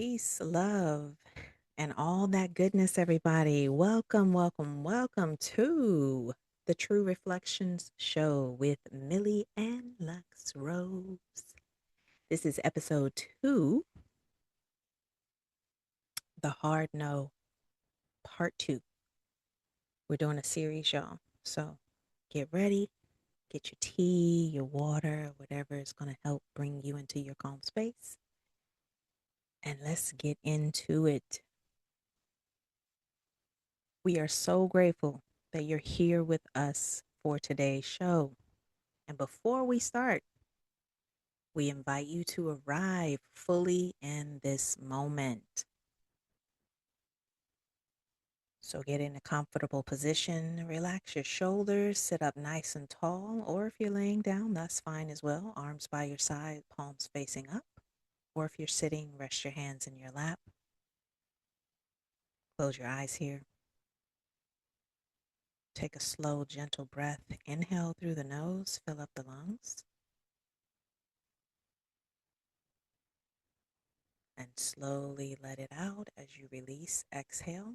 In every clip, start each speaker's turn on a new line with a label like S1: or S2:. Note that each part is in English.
S1: peace, love, and all that goodness, everybody. Welcome to the True Reflections Show with Millie and Lux Rose. This is episode 2, The Hard No, part 2. We're doing a series, y'all. So get ready, get your tea, your water, whatever is going to help bring you into your calm space. And let's get into it. We are so grateful that you're here with us for today's show. And before we start, we invite you to arrive fully in this moment. So get in a comfortable position, relax your shoulders, sit up nice and tall, or if you're laying down, that's fine as well. Arms by your side, palms facing up. Or if you're sitting, rest your hands in your lap. Close your eyes here. Take a slow, gentle breath. Inhale through the nose, fill up the lungs. And slowly let it out as you release. Exhale.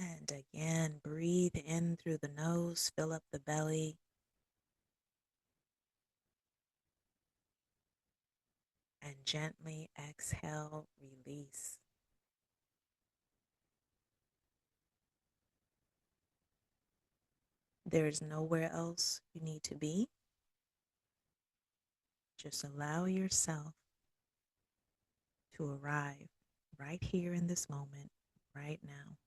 S1: And again, breathe in through the nose, fill up the belly. And gently exhale, release. There is nowhere else you need to be. Just allow yourself to arrive right here in this moment, right now.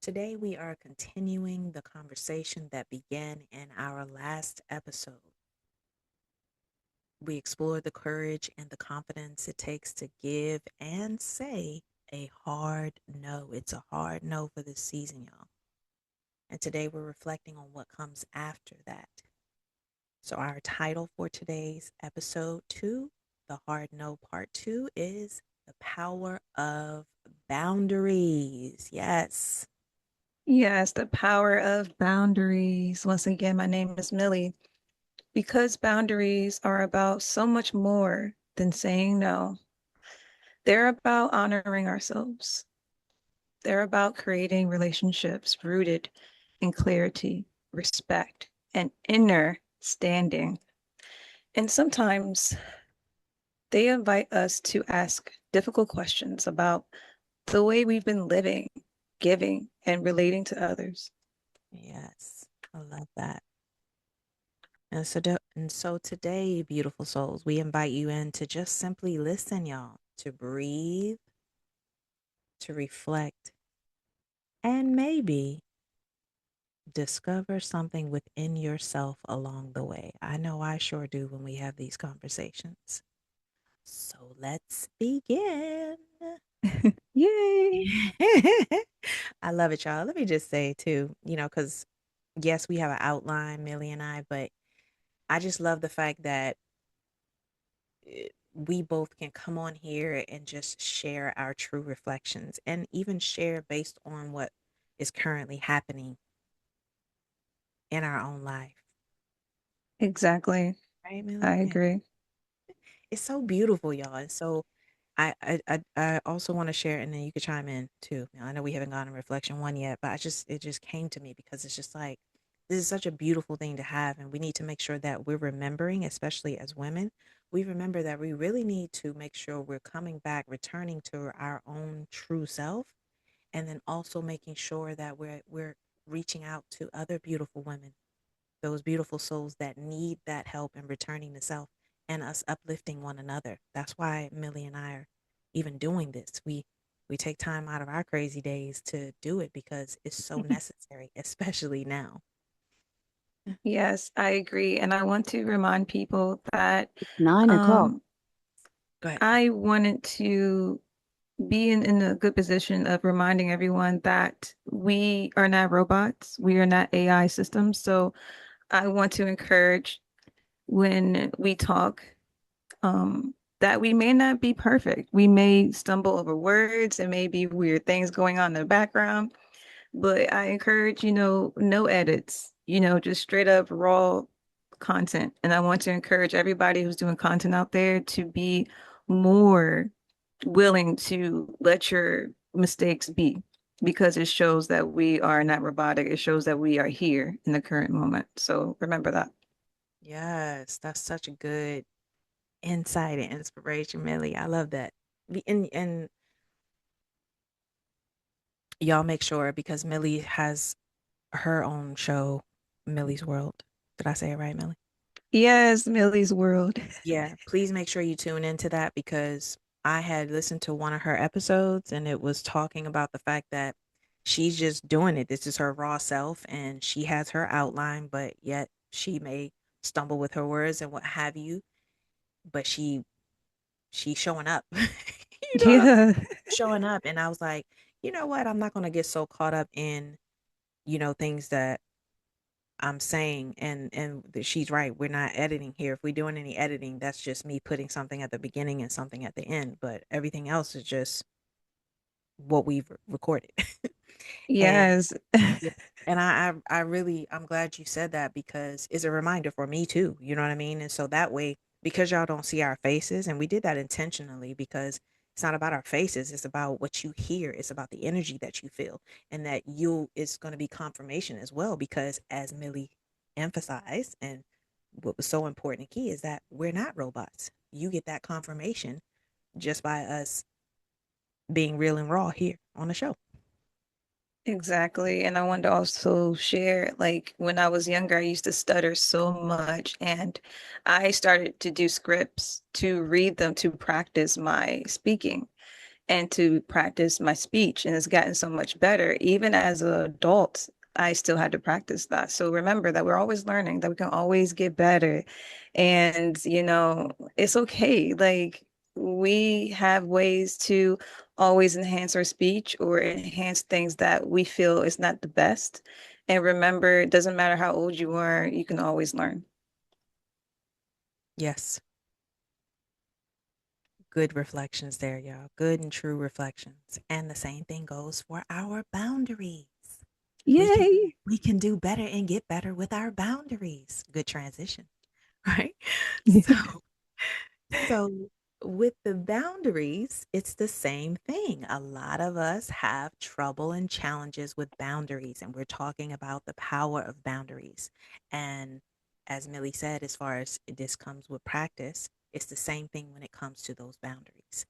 S1: Today, we are continuing the conversation that began in our last episode. We explored the courage and the confidence it takes to give and say a hard no. It's a hard no for this season, y'all. And today we're reflecting on what comes after that. So, our title for today's episode 2, The Hard No Part 2, is The Power of Boundaries. Yes.
S2: Yes, the power of boundaries. Once again, my name is Millie. Because boundaries are about so much more than saying no, they're about honoring ourselves. They're about creating relationships rooted in clarity, respect, and inner standing. And sometimes they invite us to ask difficult questions about the way we've been living, giving, and relating to others.
S1: Yes. I love that. And so today, beautiful souls, we invite you in to just simply listen, y'all, to breathe, to reflect, and maybe discover something within yourself along the way. I know I sure do when we have these conversations. So let's begin.
S2: Yay!
S1: I love it, y'all. Let me just say, too, because yes, we have an outline, Millie and I, but I just love the fact that we both can come on here and just share our true reflections and even share based on what is currently happening in our own life.
S2: Exactly.
S1: Right, Millie?
S2: I
S1: Yeah.
S2: agree.
S1: It's so beautiful, y'all. And so I also want to share, and then you could chime in too. I know we haven't gone in reflection one yet, but it just came to me because it's just like this is such a beautiful thing to have, and we need to make sure that we're remembering, especially as women, we remember that we really need to make sure we're coming back, returning to our own true self, and then also making sure that we're reaching out to other beautiful women, those beautiful souls that need that help in returning to self and us uplifting one another. That's why Millie and I are even doing this. We take time out of our crazy days to do it because it's so necessary, especially now.
S2: Yes, I agree. And I want to remind people that
S3: 9 o'clock.
S2: um,
S1: Go ahead.
S2: I wanted to be in a good position of reminding everyone that we are not robots, we are not AI systems. So I want to encourage when we talk, that we may not be perfect. We may stumble over words and maybe weird things going on in the background, but I encourage, no edits, just straight up raw content. And I want to encourage everybody who's doing content out there to be more willing to let your mistakes be because it shows that we are not robotic. It shows that we are here in the current moment. So remember that.
S1: Yes, that's such a good insight and inspiration, Millie. I love that. And y'all make sure because Millie has her own show, Millie's World. Did I say it right, Millie?
S2: Yes, Millie's world.
S1: Yeah, please make sure you tune into that because I had listened to one of her episodes and it was talking about the fact that she's just doing it. This is her raw self and she has her outline, but yet she may stumble with her words and what have you, but she's showing up. You know what I'm
S2: Yeah,
S1: showing up and I was like, "You know what? I'm not going to get so caught up in, things that I'm saying and she's right. We're not editing here. If we're doing any editing, that's just me putting something at the beginning and something at the end. But everything else is just what we've recorded. And
S2: yes,
S1: yeah. And I really I'm glad you said that because it's a reminder for me too. You know what I mean? And so that way, because y'all don't see our faces, and we did that intentionally because it's not about our faces, it's about what you hear, it's about the energy that you feel, and that you it's gonna be confirmation as well, because as Millie emphasized, and what was so important and key is that we're not robots. You get that confirmation just by us being real and raw here on the show.
S2: exactly. And I wanted to also share, like when I was younger, I used to stutter so much, and I started to do scripts to read them to practice my speaking and to practice my speech. And it's gotten so much better. Even as an adult, I still had to practice that. So remember that we're always learning, that we can always get better. And, it's okay. Like we have ways to always enhance our speech or enhance things that we feel is not the best. And remember, it doesn't matter how old you are, you can always learn.
S1: Yes. Good reflections there, y'all. Good and true reflections. And the same thing goes for our boundaries. We can
S2: Yay.
S1: we can do better and get better with our boundaries. Good transition, right? So with the boundaries, it's the same thing. A lot of us have trouble and challenges with boundaries, and we're talking about the power of boundaries. And as Millie said, as far as this comes with practice, it's the same thing when it comes to those boundaries.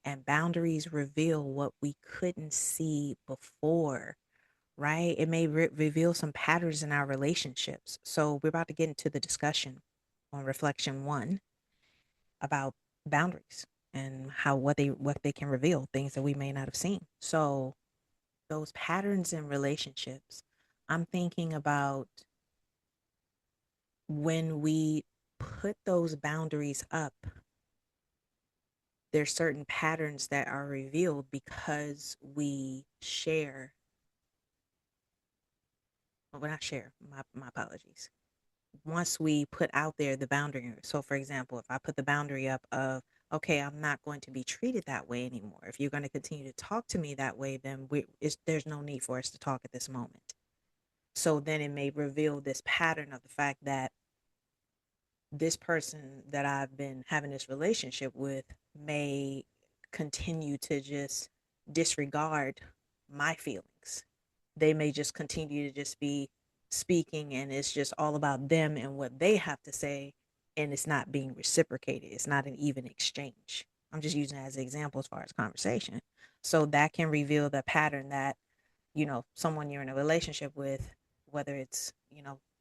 S1: And boundaries reveal what we couldn't see before, right? It may reveal some patterns in our relationships. So we're about to get into the discussion on reflection one about boundaries and how what they can reveal, things that we may not have seen. So those patterns in relationships, I'm thinking about when we put those boundaries up, there's certain patterns that are revealed because we share, well, not share, my apologies. Once we put out there the boundary, so for example, if I put the boundary up of, okay, I'm not going to be treated that way anymore. If you're going to continue to talk to me that way, then there's no need for us to talk at this moment. So then it may reveal this pattern of the fact that this person that I've been having this relationship with may continue to just disregard my feelings. They may just continue to just be speaking and it's just all about them and what they have to say and it's not being reciprocated. It's not an even exchange. I'm just using it as an example as far as conversation. So that can reveal the pattern that, someone you're in a relationship with, whether it's,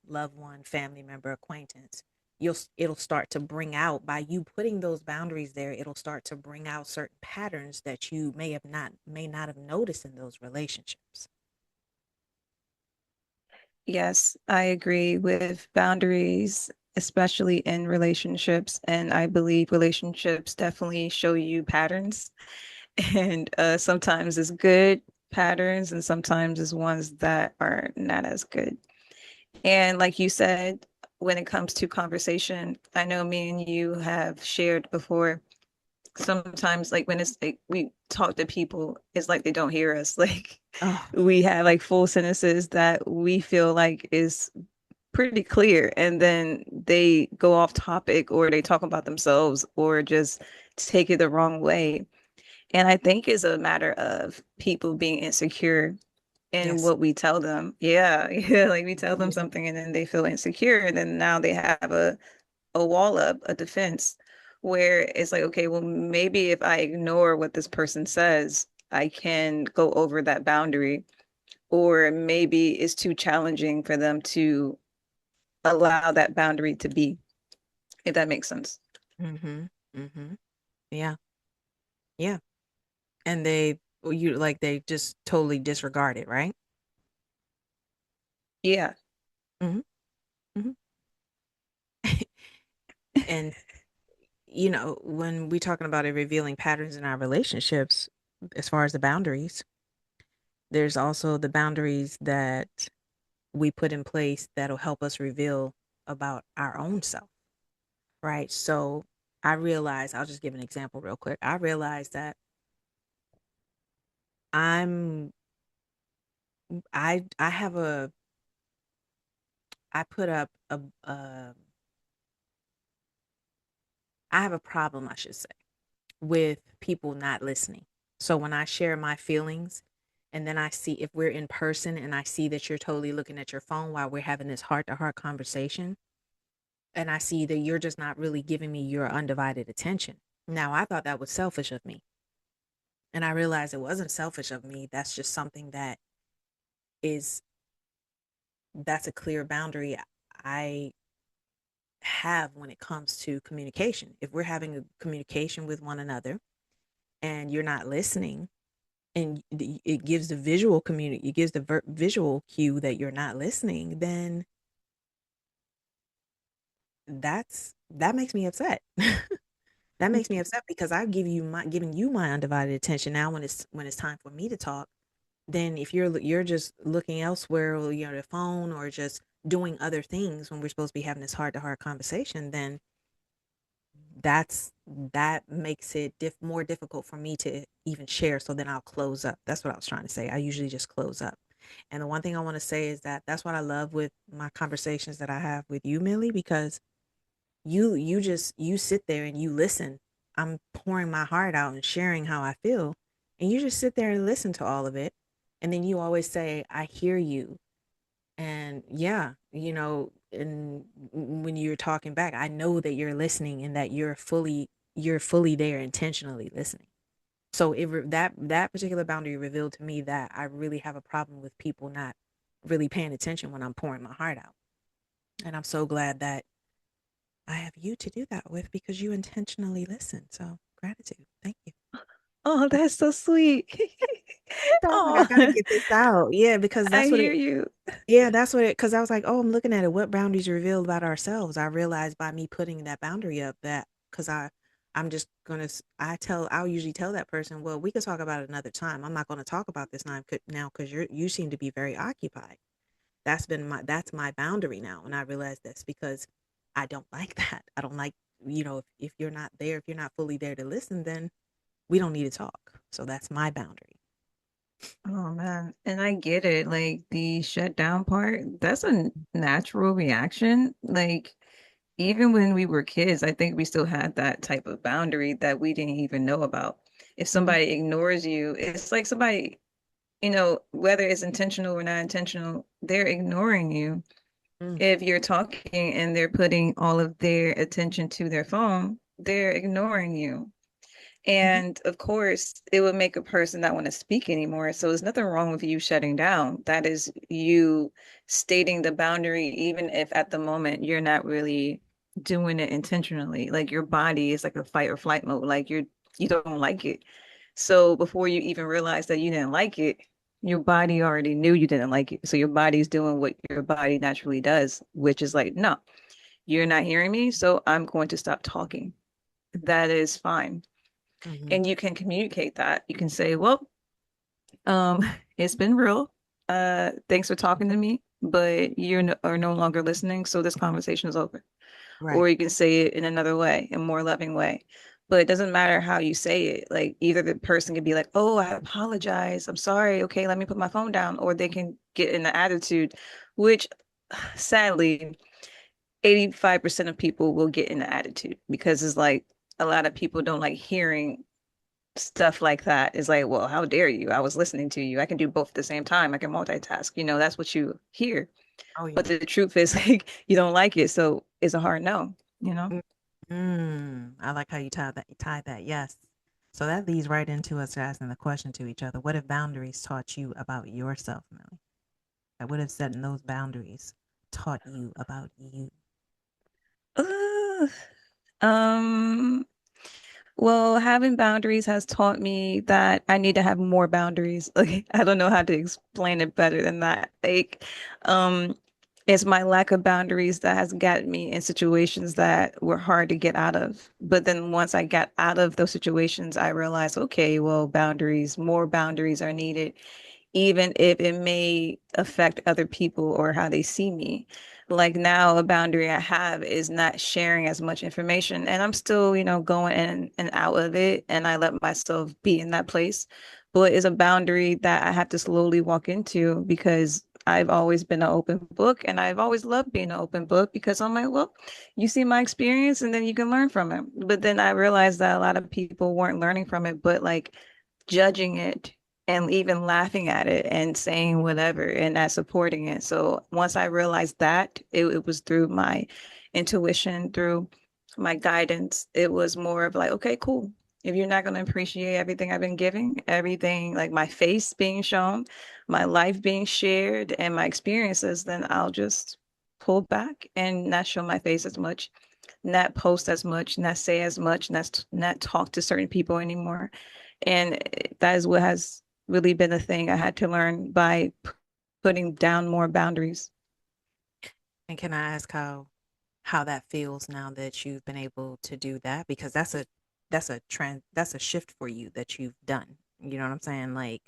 S1: loved one, family member, acquaintance, it'll start to bring out by you putting those boundaries there, it'll start to bring out certain patterns that you may not have noticed in those relationships.
S2: Yes, I agree with boundaries, especially in relationships. And I believe relationships definitely show you patterns. And sometimes it's good patterns, and sometimes it's ones that are not as good. And like you said, when it comes to conversation, I know me and you have shared before. sometimes like when it's like we talk to people, it's like they don't hear us. Like
S1: Oh,
S2: we have like full sentences that we feel like is pretty clear, and then they go off topic or they talk about themselves or just take it the wrong way. And I think it's a matter of people being insecure in
S1: yes.
S2: what we tell them. Yeah, yeah, like we tell them
S1: Yeah.
S2: something and then they feel insecure, and then now they have a wall up, a defense, where it's like, okay, well, maybe if I ignore what this person says, I can go over that boundary, or maybe it's too challenging for them to allow that boundary to be, if that makes sense.
S1: Mm-hmm. Mm-hmm. Yeah. Yeah. And they, well, you like they just totally disregard it, right?
S2: Yeah.
S1: Mm-hmm. Mm-hmm. And when we talking about it revealing patterns in our relationships, as far as the boundaries, there's also the boundaries that we put in place that'll help us reveal about our own self, right? So I realized, I'll just give an example real quick. I realized that I'm I have a I put up I have a problem, I should say, with people not listening. So when I share my feelings and then I see if we're in person and I see that you're totally looking at your phone while we're having this heart to heart conversation, and I see that you're just not really giving me your undivided attention. Now, I thought that was selfish of me. And I realized it wasn't selfish of me. That's just something is, that's a clear boundary I have when it comes to communication. If we're having a communication with one another and you're not listening, and it gives the visual community, it gives the visual cue that you're not listening, then that makes me upset. That makes me upset because I've giving you my undivided attention. Now when it's time for me to talk, then if you're just looking elsewhere, or the phone, or just doing other things when we're supposed to be having this heart to heart conversation, then that makes it more difficult for me to even share. So then I'll close up. That's what I was trying to say. I usually just close up. And the one thing I want to say is that that's what I love with my conversations that I have with you, Millie, because you sit there and you listen. I'm pouring my heart out and sharing how I feel, and you just sit there and listen to all of it. And then you always say, I hear you. And yeah, and when you're talking back, I know that you're listening and that you're fully there, intentionally listening. So that particular boundary revealed to me that I really have a problem with people not really paying attention when I'm pouring my heart out. And I'm so glad that I have you to do that with, because you intentionally listen. So gratitude. Thank you.
S2: Oh, that's so sweet.
S1: I was like, I
S2: Oh,
S1: gotta get this out. Yeah, because
S2: I
S1: that's what
S2: hear
S1: it
S2: you.
S1: yeah, that's what it because I was like, oh, I'm looking at it. What boundaries reveal about ourselves? I realized by me putting that boundary up, that because I'm just gonna I'll usually tell that person, well, we could talk about it another time. I'm not gonna talk about this now because you seem to be very occupied. That's my boundary now. And I realize this because I don't like that. I don't like, if you're not there, if you're not fully there to listen, then we don't need to talk. So that's my boundary.
S2: Oh man, and I get it. Like the shutdown part, that's a natural reaction. Like even when we were kids, I think we still had that type of boundary that we didn't even know about. If
S1: Mm-hmm.
S2: somebody ignores you, it's like somebody, whether it's intentional or not intentional, they're ignoring you.
S1: Mm-hmm.
S2: If you're talking and they're putting all of their attention to their phone, they're ignoring you.
S1: Mm-hmm.
S2: And of course, it would make a person not want to speak anymore. So there's nothing wrong with you shutting down. That is you stating the boundary, even if at the moment you're not really doing it intentionally. Like your body is like a fight or flight mode. Like you don't like it. So before you even realize that you didn't like it, your body already knew you didn't like it. So your body's doing what your body naturally does, which is like, no, you're not hearing me. So I'm going to stop talking. That is fine,
S1: Mm-hmm.
S2: and you can communicate that. You can say, well, it's been real. Thanks for talking to me, but are no longer listening, so this conversation is over.
S1: Right.
S2: Or you can say it in another way, a more loving way. but it doesn't matter how you say it. Like either the person could be like, "Oh, I apologize. I'm sorry. Okay, let me put my phone down," or they can get in the attitude, which sadly 85% of people will get in the attitude because it's like a lot of people don't like hearing stuff like that. It's like, well, how dare you? I was listening to you. I can do both at the same time. I can multitask. That's what you hear.
S1: Oh
S2: But
S1: yeah.
S2: the truth is like you don't like it, so it's a hard no.
S1: I like how you tied that. Yes. So that leads right into us asking the question to each other. What have boundaries taught you about yourself, Millie? Like, what have setting those boundaries taught you about you?
S2: Ugh. Um, well, having boundaries has taught me that I need to have more boundaries. Like, I don't know how to explain it better than that. Like, um, it's my lack of boundaries that has gotten me in situations that were hard to get out of. But then once I got out of those situations, I realized, okay, well, more boundaries are needed even if it may affect other people or how they see me. Like now, a boundary I have is not sharing as much information, and I'm still, going in and out of it, and I let myself be in that place. But it's a boundary that I have to slowly walk into because I've always been an open book, and I've always loved being an open book because I'm like, well, you see my experience, and then you can learn from it. But then I realized that a lot of people weren't learning from it, but like judging it and even laughing at it and saying whatever and not supporting it. So once I realized that, it was through my intuition, through my guidance. It was more of like, okay, cool. If you're not going to appreciate everything I've been giving, everything like my face being shown, my life being shared, and my experiences, then I'll just pull back and not show my face as much, not post as much, not say as much, not talk to certain people anymore. And that is what has really been a thing I had to learn by putting down more boundaries.
S1: And can I ask how that feels now that you've been able to do that? Because that's a shift for you that you've done. You know what I'm saying? Like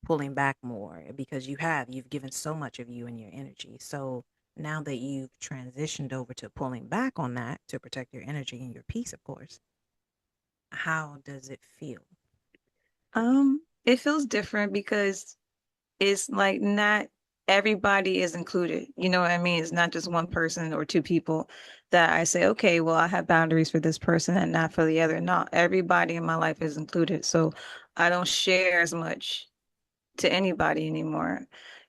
S1: pulling back more because you've given so much of you and your energy. So now that you've transitioned over to pulling back on that to protect your energy and your peace, of course, how does it feel?
S2: It feels different because it's like not everybody is included. You know what I mean? It's not just one person or two people that I say, okay, well, I have boundaries for this person and not for the other. Not everybody in my life is included. So I don't share as much to anybody anymore.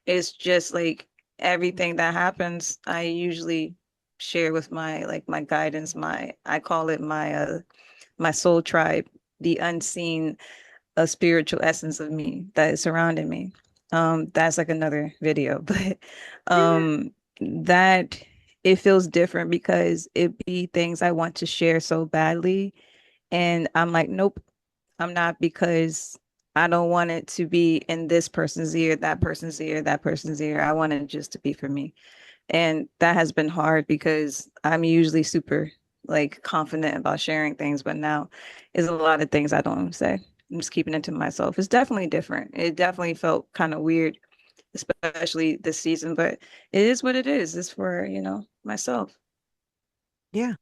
S2: It's just like everything that happens, I usually share with my guidance, I call it my soul tribe, the unseen spiritual essence of me that is surrounding me. That's like another video, but
S1: Yeah.
S2: that it feels different because it be things I want to share so badly. And I'm like, nope, I'm not because I don't want it to be in this person's ear, that person's ear, that person's ear. I want it just to be for me. And that has been hard because I'm usually super like confident about sharing things, but now is a lot of things I don't say. I'm just keeping it to myself. It's definitely different. It definitely felt kind of weird, especially this season, but it is what it is. It's for, myself.
S1: Yeah.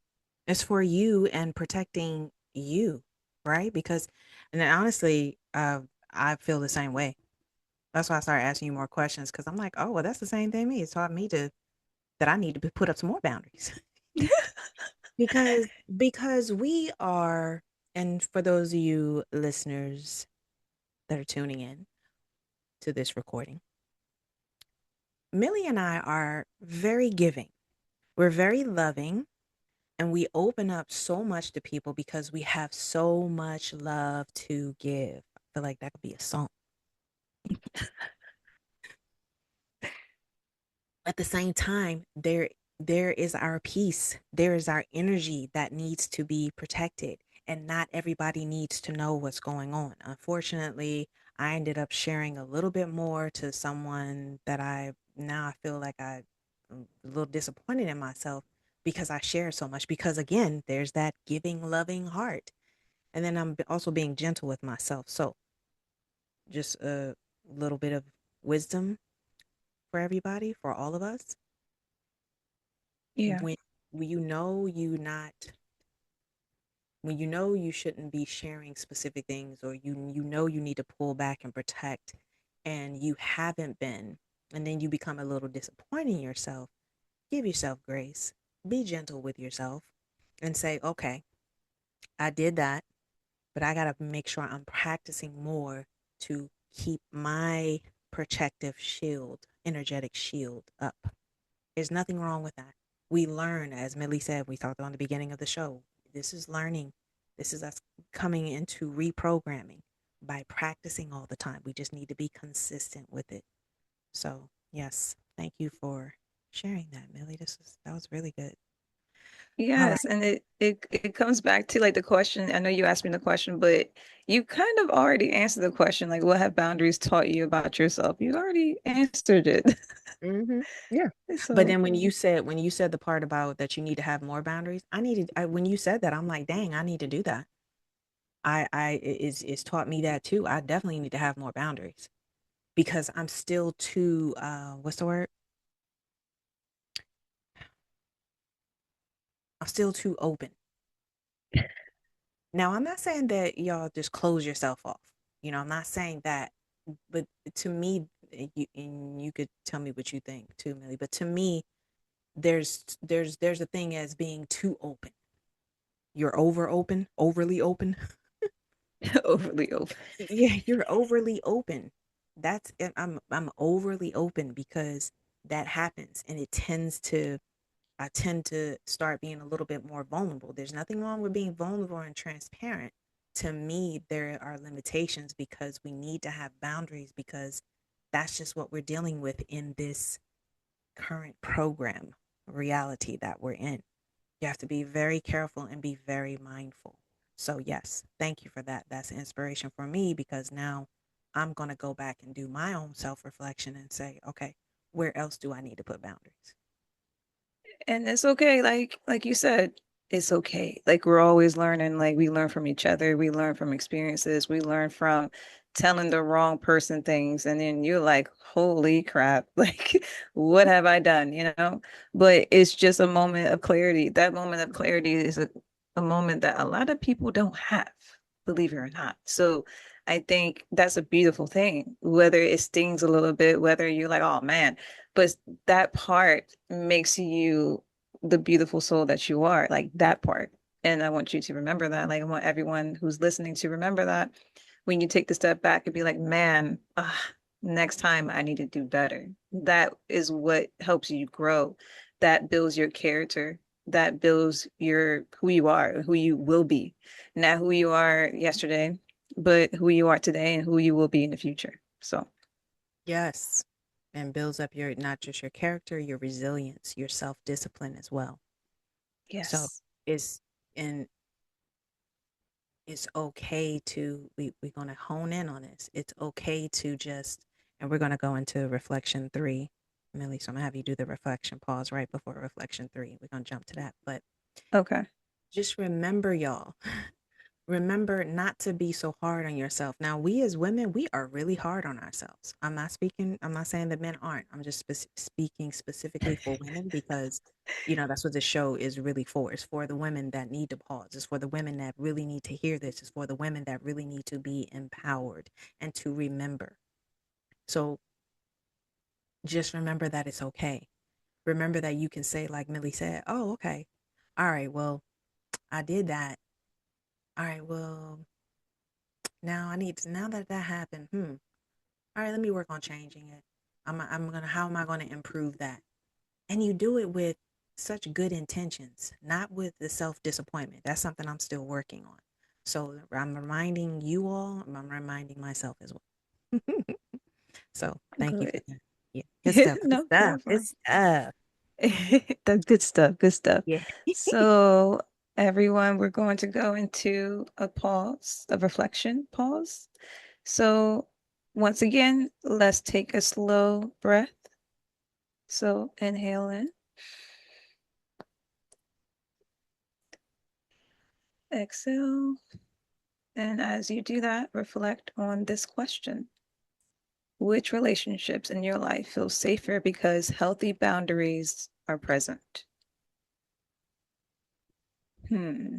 S1: It's for you and protecting you, right? Because, and then honestly, I feel the same way. That's why I started asking you more questions because I'm like, oh, well, that's the same thing me. It's taught me that I need to put up some more boundaries because we are, and for those of you listeners that are tuning in to this recording, Millie and I are very giving. We're very loving and we open up so much to people because we have so much love to give. I feel like that could be a song. At the same time, there is our peace. There is our energy that needs to be protected. And not everybody needs to know what's going on. Unfortunately, I ended up sharing a little bit more to someone that I feel like I'm a little disappointed in myself because I share so much. Because again, there's that giving, loving heart. And then I'm also being gentle with myself. So just a little bit of wisdom for everybody, for all of us.
S2: Yeah.
S1: When you know you not when you know you shouldn't be sharing specific things, or you know you need to pull back and protect, and you haven't been, and then you become a little disappointed in yourself, give yourself grace. Be gentle with yourself and say, okay, I did that, but I got to make sure I'm practicing more to keep my protective shield, energetic shield up. There's nothing wrong with that. We learn, as Millie said, we talked on the beginning of the show. This is learning. This is us coming into reprogramming by practicing all the time. We just need to be consistent with it. So, yes, thank you for sharing that, Millie. That was really good. All right.
S2: Yes, and it comes back to like the question. I know you asked me the question, but you kind of already answered the question. Like, what have boundaries taught you about yourself? You already answered it.
S1: Yeah. But
S2: So,
S1: then when you said the part about that you need to have more boundaries, when you said that, I'm like, dang, I need to do that. It's taught me that too. I definitely need to have more boundaries because I'm still too what's the word? I'm still too open. Now, I'm not saying that y'all just close yourself off. I'm not saying that, but to me, and you could tell me what you think too, Millie. But to me, there's a thing as being too open. You're overly open.
S2: overly open.
S1: Yeah, you're overly open. I'm overly open because that happens, and it tends to I tend to start being a little bit more vulnerable. There's nothing wrong with being vulnerable and transparent. To me, there are limitations because we need to have boundaries because that's just what we're dealing with in this current program reality that we're in. You have to be very careful and be very mindful. So, yes, thank you for that. That's inspiration for me because now I'm going to go back and do my own self reflection and say, okay, where else do I need to put boundaries?
S2: And it's okay, like you said, it's okay. Like we're always learning, like we learn from each other, we learn from experiences, we learn from telling the wrong person things, and then you're like, holy crap, like what have I done, you know? But it's just a moment of clarity. That moment of clarity is a moment that a lot of people don't have, believe it or not. So I think that's a beautiful thing, whether it stings a little bit, whether you're like, oh man, but that part makes you the beautiful soul that you are, like that part. And I want you to remember that. Like I want everyone who's listening to remember that when you take the step back and be like, man, next time I need to do better. That is what helps you grow. That builds your character. That builds your who you are, who you will be. Not who you are yesterday, but who you are today and who you will be in the future. So,
S1: Yes. And builds up your, not just your character, your resilience, your self discipline as well. So
S2: yes.
S1: it's, and it's okay to, we're going to hone in on this. It's okay to just, and we're going to go into reflection 3, Millie. So I'm going to have you do the reflection pause right before reflection 3. We're going to jump to that. But
S2: Okay.
S1: just remember, y'all, remember not to be so hard on yourself. Now, we as women, we are really hard on ourselves. I'm not saying that men aren't. I'm just speaking specifically for women because, that's what the show is really for. It's for the women that need to pause. It's for the women that really need to hear this. It's for the women that really need to be empowered and to remember. So just remember that it's okay. Remember that you can say, like Millie said, oh, okay. All right, well, I did that. All right, well, now that that happened, all right, let me work on changing it. How am I gonna improve that? And you do it with such good intentions, not with the self disappointment. That's something I'm still working on. So I'm reminding you all, I'm reminding myself as well. So thank you for
S2: Good.
S1: that. Yeah, good stuff, good
S2: No,
S1: stuff,
S2: you're
S1: good
S2: fine.
S1: stuff.
S2: That's good stuff. Good stuff.
S1: Yeah.
S2: So, everyone, we're going to go into a pause, a reflection pause. So, once again, let's take a slow breath. So, inhale in, exhale. And as you do that, reflect on this question. Which relationships in your life feel safer because healthy boundaries are present? Hmm.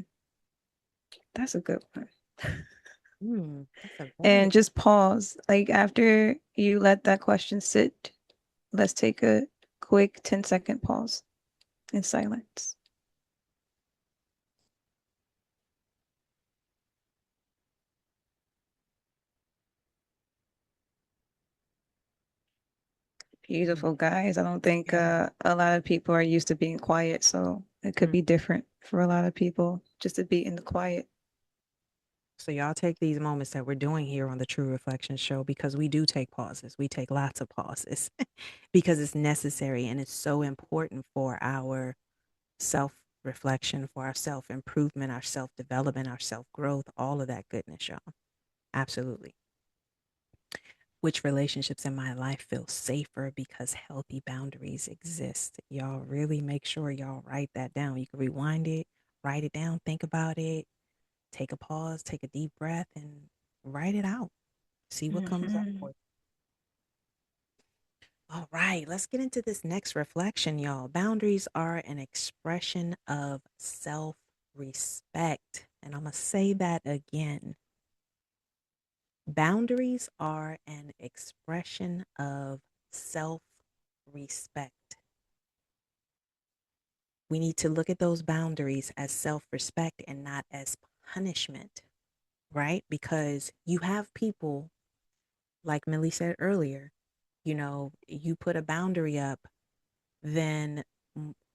S2: That's a good one.
S1: That's a very
S2: And just pause. Like after you let that question sit, let's take a quick 10-second pause in silence.
S1: mm,
S2: Beautiful, guys. I don't think
S1: yeah.
S2: a lot of people are used to being quiet, so it could
S1: Mm.
S2: be different for a lot of people just to be in the quiet.
S1: So y'all take these moments that we're doing here on the True Reflection Show because we do take pauses. We take lots of pauses because it's necessary and it's so important for our self reflection, for our self improvement, our self development, our self growth, all of that goodness, y'all. Absolutely. Which relationships in my life feel safer because healthy boundaries exist? Y'all really make sure y'all write that down. You can rewind it, write it down, think about it, take a pause, take a deep breath, and write it out. See what comes up
S2: Hmm.
S1: for you. All right, let's get into this next reflection, y'all. Boundaries are an expression of self respect. And I'm going to say that again. Boundaries are an expression of self respect. We need to look at those boundaries as self respect and not as punishment, right? Because you have people, like Millie said earlier, you put a boundary up, then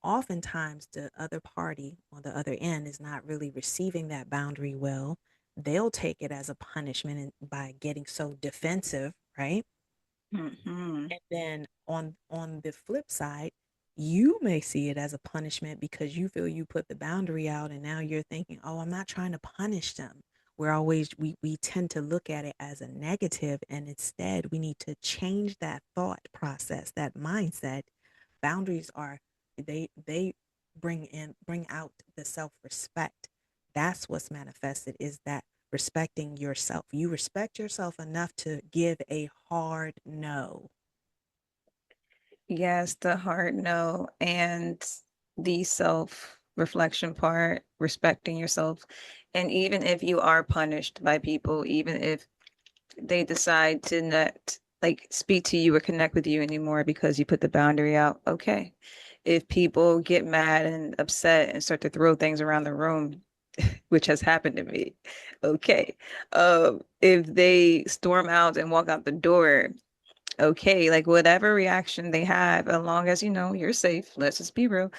S1: oftentimes the other party on the other end is not really receiving that boundary well. They'll take it as a punishment and by getting so defensive, right?
S2: Hmm.
S1: And then on the flip side, you may see it as a punishment because you feel you put the boundary out and now you're thinking, "Oh, I'm not trying to punish them." We tend to look at it as a negative, and instead we need to change that thought process, that mindset. Boundaries are they bring out the self-respect. That's what's manifested is that respecting yourself. You respect yourself enough to give a hard no.
S2: Yes, the hard no and the self reflection part, respecting yourself. And even if you are punished by people, even if they decide to not like speak to you or connect with you anymore because you put the boundary out, okay. If people get mad and upset and start to throw things around the room, which has happened to me, okay. If they storm out and walk out the door, okay, like whatever reaction they have, as long as you know you're safe, let's just be real,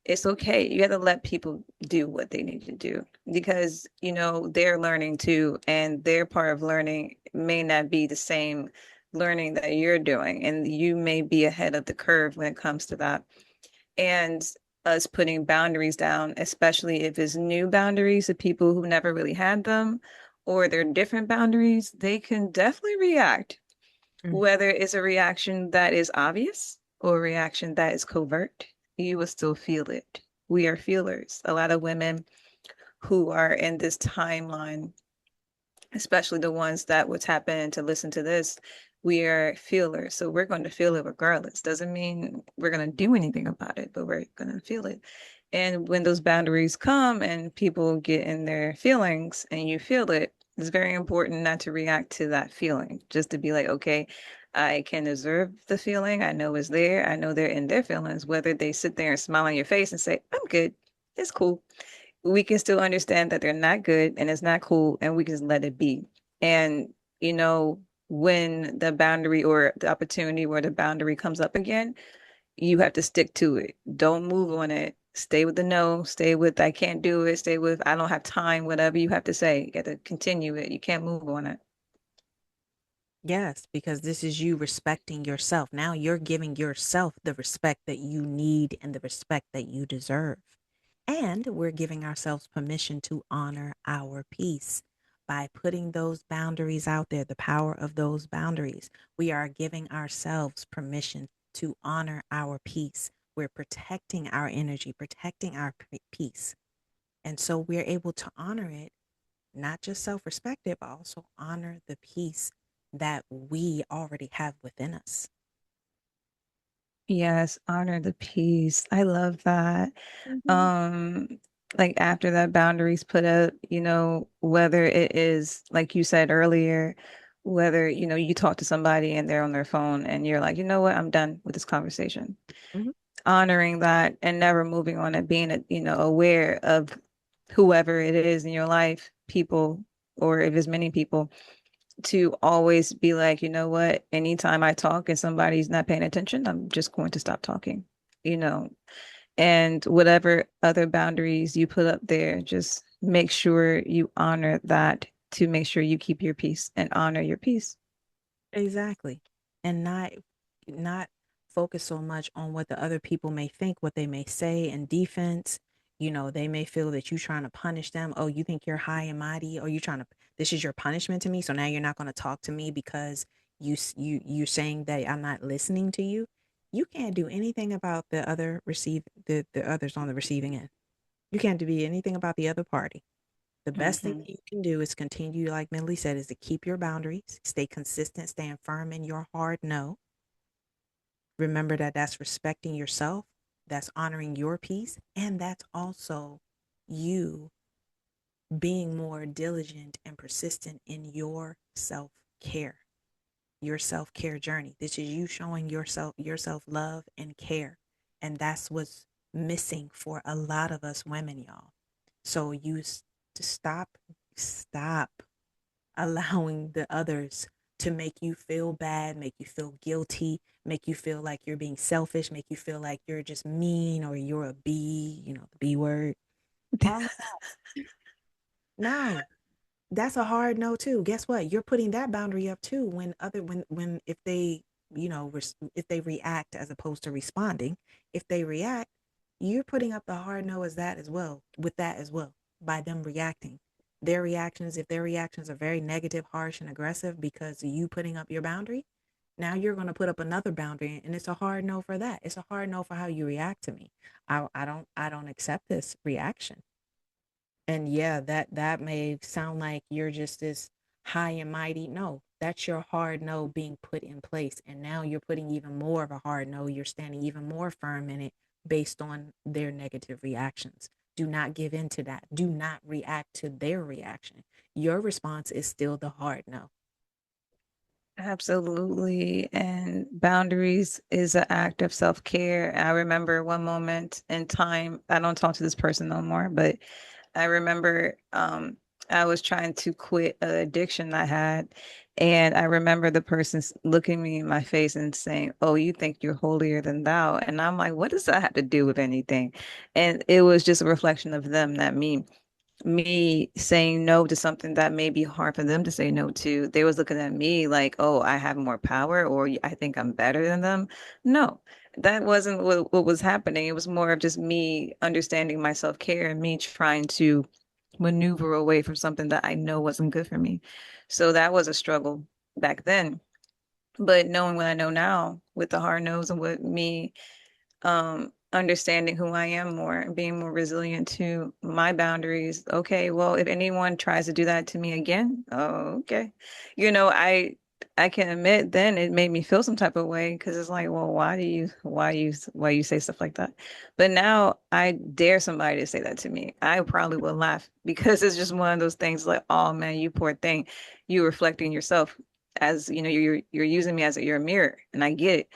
S2: it's okay. You have to let people do what they need to do because, they're learning too, and their part of learning may not be the same learning that you're doing, and you may be ahead of the curve when it comes to that. And us putting boundaries down, especially if it's new boundaries to people who never really had them, or they're different boundaries, they can definitely react,
S1: Mm.
S2: whether it's a reaction that is obvious or a reaction that is covert, you will still feel it. We are feelers. A lot of women who are in this timeline, especially the ones that would tap in to listen to this, we are feelers. So we're going to feel it regardless. Doesn't mean we're going to do anything about it, but we're going to feel it. And when those boundaries come and people get in their feelings and you feel it, it's very important not to react to that feeling, just to be like, okay, I can observe the feeling. I know it's there. I know they're in their feelings, whether they sit there and smile on your face and say, I'm good. It's cool, we can still understand that they're not good and it's not cool and we can just let it be. And, you know, when the boundary or the opportunity where the boundary comes up again, you have to stick to it. Don't move on it. Stay with the no, stay with I can't do it, stay with I don't have time, whatever you have to say. You got to continue it. You can't move on it.
S1: Yes, because this is you respecting yourself. Now you're giving yourself the respect that you need and the respect that you deserve. And we're giving ourselves permission to honor our peace by putting those boundaries out there, the power of those boundaries. We are giving ourselves permission to honor our peace. We're protecting our energy, protecting our peace. And so we're able to honor it, not just self respect it, but also honor the peace that we already have within us.
S2: Yes, honor the peace. I love that.
S1: Mhm.
S2: Um, like after that boundary's put up, whether it is like you said earlier, whether, you talk to somebody and they're on their phone and you're like, you know what, I'm done with this conversation.
S1: Mhm.
S2: Honoring that and never moving on and being, aware of whoever it is in your life, people, or if it's many people, to always be like, you know what, anytime I talk and somebody's not paying attention, I'm just going to stop talking, you know, and whatever other boundaries you put up there, just make sure you honor that to make sure you keep your peace and honor your peace.
S1: Exactly. And not focus so much on what the other people may think, what they may say in defense. They may feel that you trying to punish them. Oh, you think you're high and mighty, or you trying to this is your punishment to me. So now you're not going to talk to me because you're saying that I'm not listening to you. You can't do anything about the others on the receiving end. You can't do anything about the other party. The best thing
S2: Hmm.
S1: that you can do is continue, like Millie said, is to keep your boundaries, stay consistent, stand firm in your hard no. Remember that that's respecting yourself, that's honoring your peace, and that's also you being more diligent and persistent in your self-care journey. This is you showing yourself love and care. And that's what's missing for a lot of us women, y'all. So to stop allowing the others to make you feel bad, make you feel guilty, make you feel like you're being selfish, make you feel like you're just mean or you're a B, the B word. All of that. No, that's a hard no too. Guess what? You're putting that boundary up too when if they, if they react as opposed to responding, if they react, you're putting up the hard no as that as well, with that as well, by them reacting. If their reactions are very negative, harsh, and aggressive because of you putting up your boundary, now you're going to put up another boundary and it's a hard no for that. It's a hard no for how you react to me. I don't accept this reaction. And yeah, that may sound like you're just this high and mighty. No, that's your hard no being put in place. And now you're putting even more of a hard no. You're standing even more firm in it based on their negative reactions. Do not give in to that. Do not react to their reaction. Your response is still the hard no.
S2: Absolutely. And boundaries is an act of self-care. I remember one moment in time, I don't talk to this person no more, but I remember I was trying to quit an addiction I had. And I remember the person looking me in my face and saying, "Oh, you think you're holier than thou." And I'm like, what does that have to do with anything? And it was just a reflection of them, not me saying no to something that may be hard for them to say no to. They was looking at me like, oh, I have more power or I think I'm better than them. No, that wasn't what was happening. It was more of just me understanding my self-care and me trying to maneuver away from something that I know wasn't good for me. So that was a struggle back then. But knowing what I know now with the hard nose and with me understanding who I am more and being more resilient to my boundaries. Okay, well, if anyone tries to do that to me again, oh, okay. I can admit then it made me feel some type of way because it's like, well, why you say stuff like that? But now I dare somebody to say that to me. I probably will laugh because it's just one of those things like, oh man, you poor thing. You reflecting yourself as you're using me as your mirror, and I get it,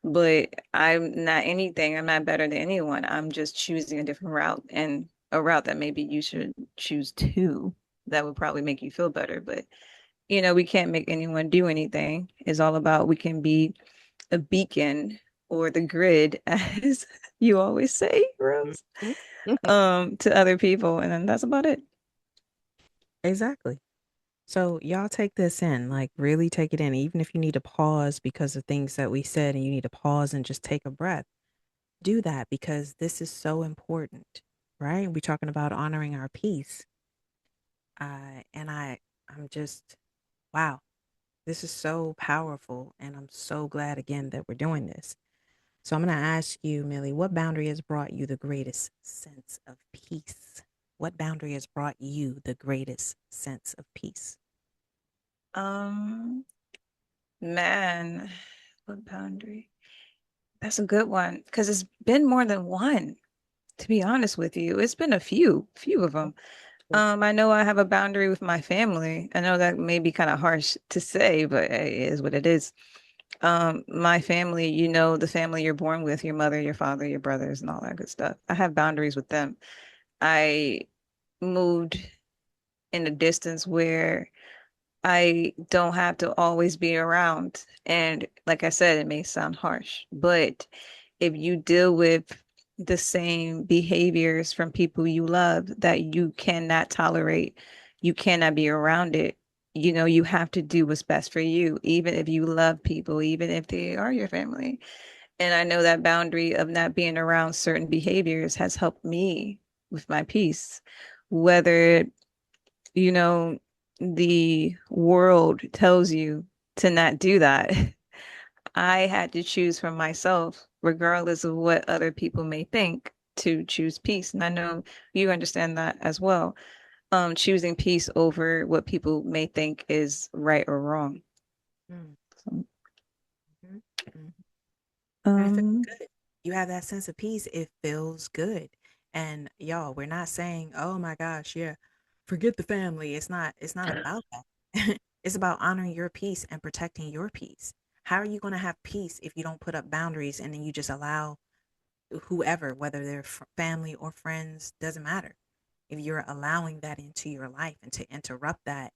S2: but I'm not anything. I'm not better than anyone. I'm just choosing a different route and a route that maybe you should choose too. That would probably make you feel better. But, we can't make anyone do anything. It's all about we can be a beacon or the grid, as you always say, Rose,
S1: Mhm.
S2: to other people. And then that's about it.
S1: Exactly. So y'all take this in, like really take it in, even if you need to pause because of things that we said and you need to pause and just take a breath. Do that because this is so important, right? We're talking about honoring our peace. I'm just, wow, this is so powerful. And I'm so glad again that we're doing this. So I'm going to ask you, Millie, what boundary has brought you the greatest sense of peace? What boundary has brought you the greatest sense of peace?
S2: Um, Man, what boundary? That's a good one because it's been more than one. To be honest with you, it's been a few of
S1: Oh,
S2: them.
S1: good.
S2: I know I have a boundary with my family. I know that may be kind of harsh to say, but it is what it is. My family, you know, the family you're born with, your mother, your father, your brothers, and all that good stuff. I have boundaries with them. I moved in a distance where I don't have to always be around. And like I said, it may sound harsh, but if you deal with the same behaviors from people you love that you cannot tolerate, you cannot be around it. You know, you have to do what's best for you, even if you love people, even if they are your family. And I know that boundary of not being around certain behaviors has helped me with my peace, whether you know, the world tells you to not do that. I had to choose for myself, regardless of what other people may think, to choose peace. And I know you understand that as well. Choosing peace over what people may think is right or wrong.
S1: Mm,
S2: So,
S1: mhm, mhm. And it feels
S2: um,
S1: good. You have that sense of peace. It feels good. And y'all, we're not saying, "Oh my gosh, yeah, forget the family." It's not about that. It's about honoring your peace and protecting your peace. How are you going to have peace if you don't put up boundaries and then you just allow whoever, whether they're family or friends, doesn't matter. If you're allowing that into your life and to interrupt that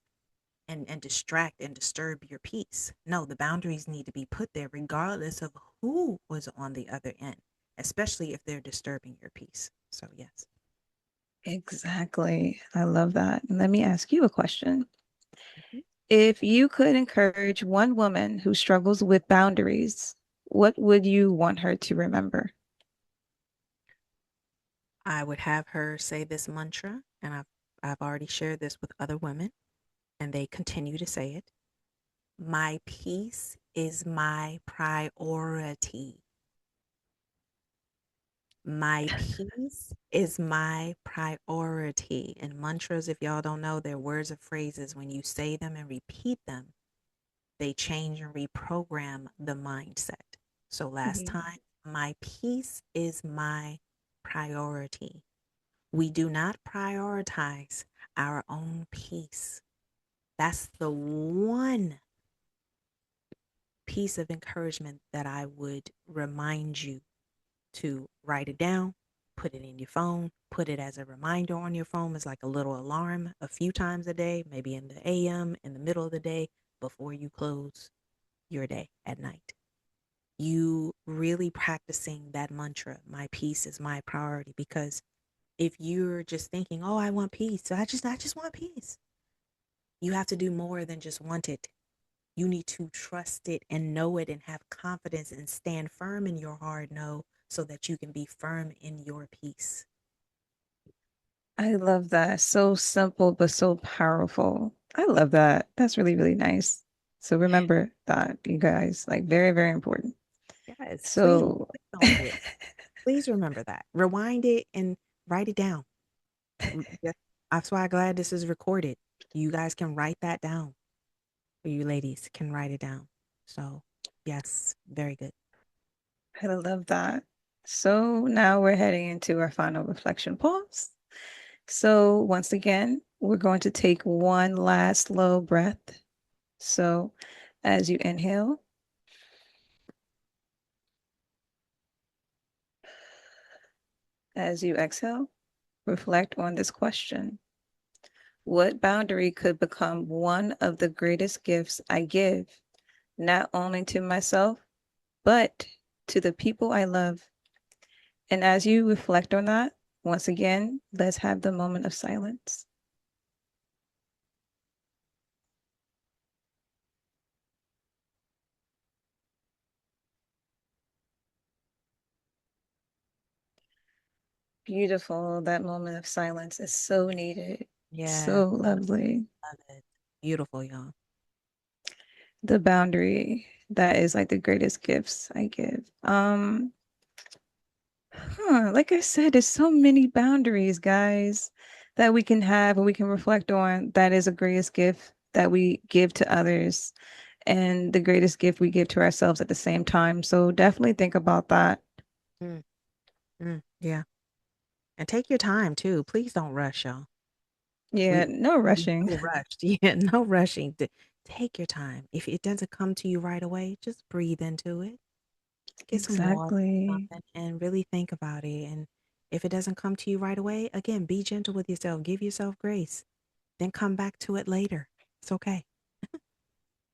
S1: and distract and disturb your peace. No, the boundaries need to be put there regardless of who was on the other end, especially if they're disturbing your peace. So, yes.
S2: exactly. I love that. And let me ask you a question.
S1: Mhm.
S2: If you could encourage one woman who struggles with boundaries, what would you want her to remember?
S1: I would have her say this mantra, and I've already shared this with other women, and they continue to say it. My peace is my priority. My peace is my priority. And mantras, if y'all don't know, they're words or phrases. When you say them and repeat them, they change and reprogram the mindset. So, last
S2: Mhm.
S1: time, my peace is my priority. We do not prioritize our own peace. That's the one piece of encouragement that I would remind you to write it down, put it in your phone, put it as a reminder on your phone as like a little alarm a few times a day, maybe in the AM, in the middle of the day, before you close your day at night. You really practicing that mantra, my peace is my priority, because if you're just thinking, "Oh, I want peace. So I just want peace." You have to do more than just want it. You need to trust it and know it and have confidence and stand firm in your hard no so that you can be firm in your peace.
S2: I love that. So simple, but so powerful. I love that. That's really, really nice. So remember that, you guys, like very, very important.
S1: Yes, please,
S2: So,
S1: please don't forget. Please remember that. Rewind it and write it down. Yeah, that's why I'm glad this is recorded. You guys can write that down. Or you ladies can write it down. So, yes, very good.
S2: I love that. So now we're heading into our final reflection pause. So once again, we're going to take one last slow breath. So as you inhale, as you exhale, reflect on this question. What boundary could become one of the greatest gifts I give, not only to myself, but to the people I love? And as you reflect on that, once again, let's have the moment of silence. Beautiful. That moment of silence is so needed.
S1: Yeah,
S2: So lovely.
S1: love it. Beautiful, y'all.
S2: The boundary that is like the greatest gifts I give. Like I said, there's so many boundaries, guys, that we can have and we can reflect on. That is the greatest gift that we give to others and the greatest gift we give to ourselves at the same time. So definitely think about that.
S1: Mm, yeah. And take your time too. Please don't rush, y'all.
S2: Yeah,
S1: We
S2: no
S1: we
S2: rushing.
S1: so rushed. Yeah, no rushing. Take your time. If it doesn't come to you right away, just breathe into it. Get some water or
S2: Exactly.
S1: something and really think about it. And if it doesn't come to you right away, again, be gentle with yourself. Give yourself grace. Then come back to it later. It's okay.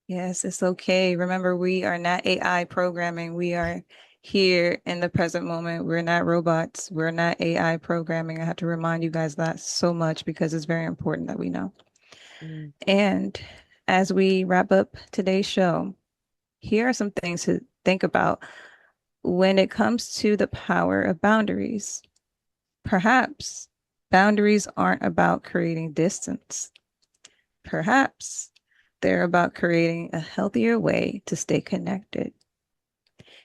S2: Yes, it's okay. Remember, we are not AI programming. We are here in the present moment. We're not robots. We're not AI programming. I have to remind you guys that so much because it's very important that we know.
S1: Mm,
S2: And as we wrap up today's show, here are some things to think about when it comes to the power of boundaries. Perhaps boundaries aren't about creating distance. Perhaps they're about creating a healthier way to stay connected.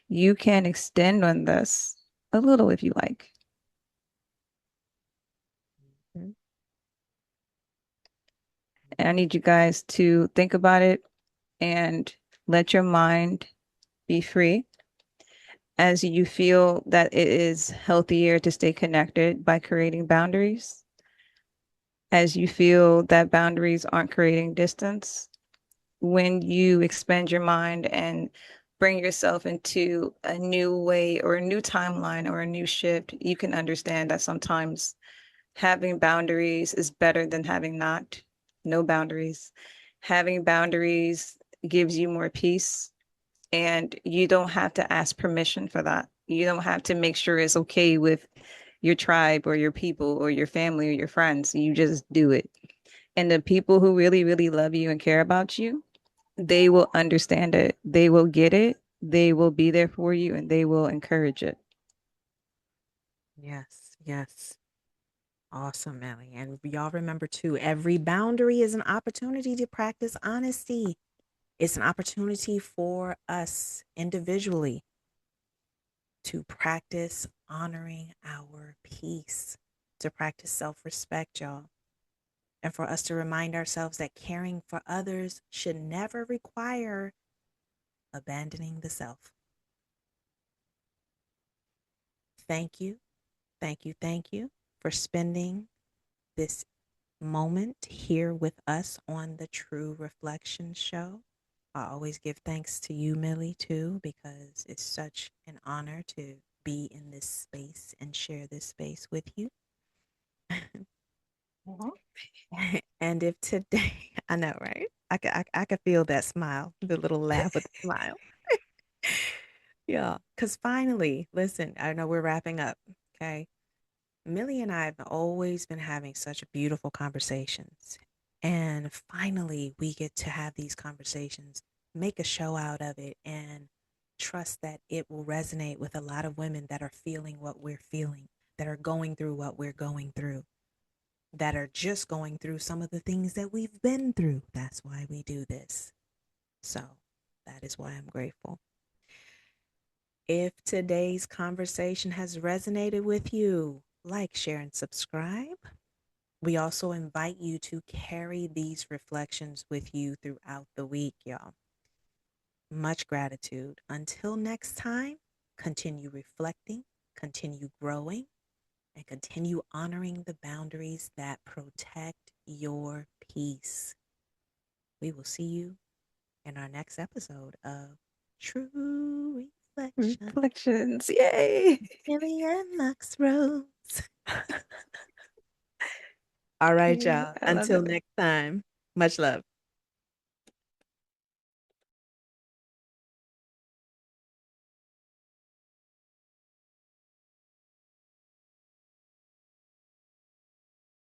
S2: You can extend on this a little if you like.
S1: mhm.
S2: And I need you guys to think about it and let your mind be free as you feel that it is healthier to stay connected by creating boundaries, as you feel that boundaries aren't creating distance. When you expand your mind and bring yourself into a new way or a new timeline or a new shift, you can understand that sometimes having boundaries is better than having no boundaries. Having boundaries gives you more peace, and you don't have to ask permission for that. You don't have to make sure it's okay with your tribe or your people or your family or your friends. You just do it. And the people who really, really love you and care about you, they will understand it. They will get it. They will be there for you and they will encourage it.
S1: Yes, yes. Awesome, Melly. And y'all remember too, every boundary is an opportunity to practice honesty. It's an opportunity for us individually to practice honoring our peace, to practice self respect, y'all, and for us to remind ourselves that caring for others should never require abandoning the self. Thank you, thank you, thank you for spending this moment here with us on the True Reflection Show. I always give thanks to you, Millie, too, because it's such an honor to be in this space and share this space with you.
S2: Mhm.
S1: And if today, I know, right? I can feel that smile, the little laugh with the smile. Yeah, because finally, listen, I know we're wrapping up, okay? Millie and I have always been having such beautiful conversations. And finally, we get to have these conversations, make a show out of it, and trust that it will resonate with a lot of women that are feeling what we're feeling, that are going through what we're going through, that are just going through some of the things that we've been through. That's why we do this. So that is why I'm grateful. If today's conversation has resonated with you, like, share, and subscribe. We also invite you to carry these reflections with you throughout the week, y'all. Much gratitude. Until next time, continue reflecting, continue growing, and continue honoring the boundaries that protect your peace. We will see you in our next episode of True Reflection.
S2: Reflections. Yay.
S1: Millie and Lux Rose. All right,
S2: Okay,
S1: y'all.
S2: I love
S1: Until
S2: it.
S1: next time, much love.